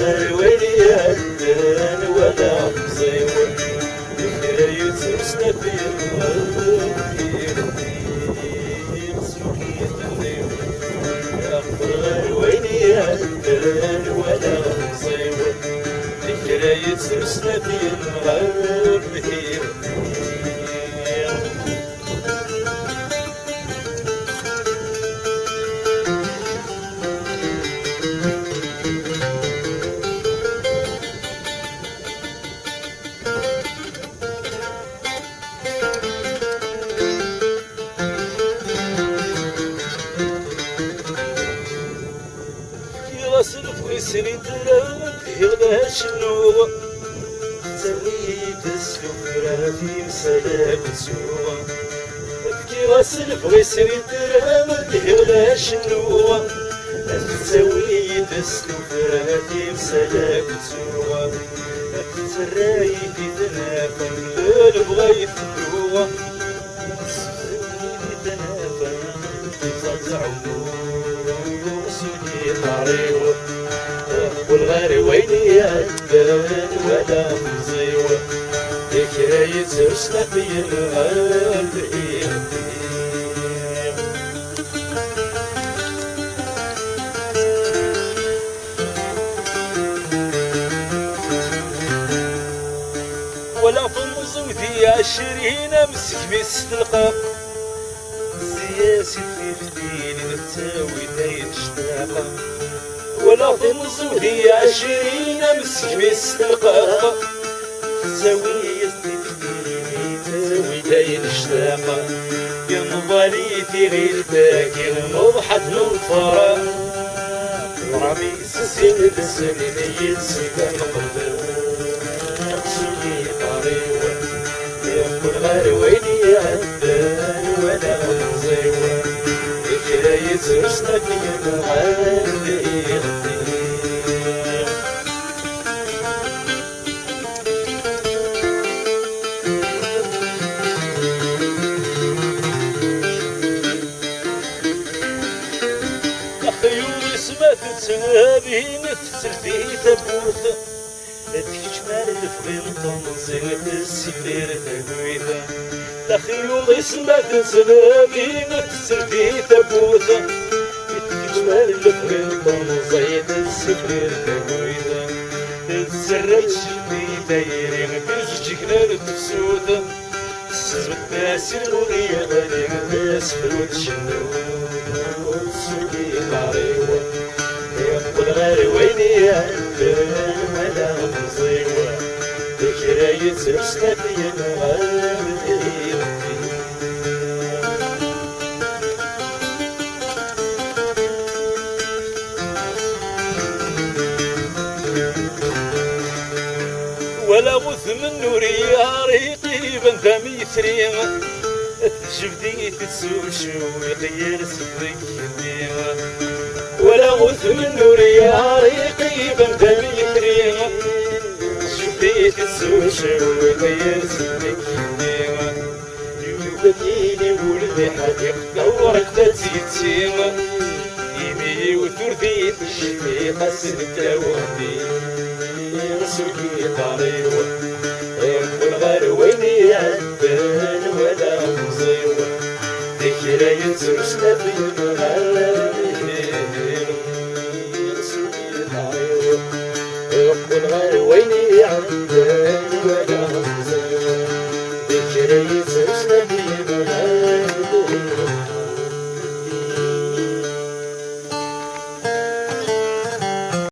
غير ويلي هدان ولا مزيون ذكرى يترسنا في الغرب غير ويلي هدان ولا مزيون ذكرى يترسنا في الغرب غسل ويسري درب يغلى شنو تزويد السفرة في مسلك سوا ابكي غسل ويسري درب يغلى شنو تزويد السفرة في مسلك سوا تراي في ذنافا الليل بغيت النوا في ذنافا يفزع طريق والغير ويلي هدان ولا مزيوة ذكرى يترسنا في القلب ولا في النزوذي 20 امسك بيستلقى سياسي في فتيل نتاوي داير اشتاقة ولا في النزوذي 20 امسك بيستلقى تساوي فتيل نتاوي داير اشتاقة ينضلي في غير باكي نضحك من فراغ رامي سسين تسنين يتسكن قلب سوي طريق يقول غير ويلي هدان ولا مزيوة ذكرى يترسنا في الغالب خيولي سمات تسابي نفسر في تبوث تكشمال الفغيم تنزل السفير تهويثا لخيولي سمات تسابي نفسر في تبوث تكشمال الفغيم تنزل السفير تهويثا تسرد شفي دايرين بجيكنا التفسوث سزمت ناسي الغرية غريق الناس فلوت شنو سوقي طريقة يقول غير ويلي هدان ولا مزيوة ذكرى يترسنا في الغالب ولا غث من نوري ريقي بن ثمي ثريغ جبدي تسوشو يغير صدق يديغ ولا غث من نوري ريقي بن ثمي ثريغ جبدي تسوشو يغير صدق يديغ يبديني ولدي حديق دورك تتيتيغ يمي وثرثي تشفي قسد توهدي سوقي طريق يقول غير ويلي هدان ولا مزيوة ذكرى يترسنا في الغالب سوقي طريق يقول غير ويلي هدان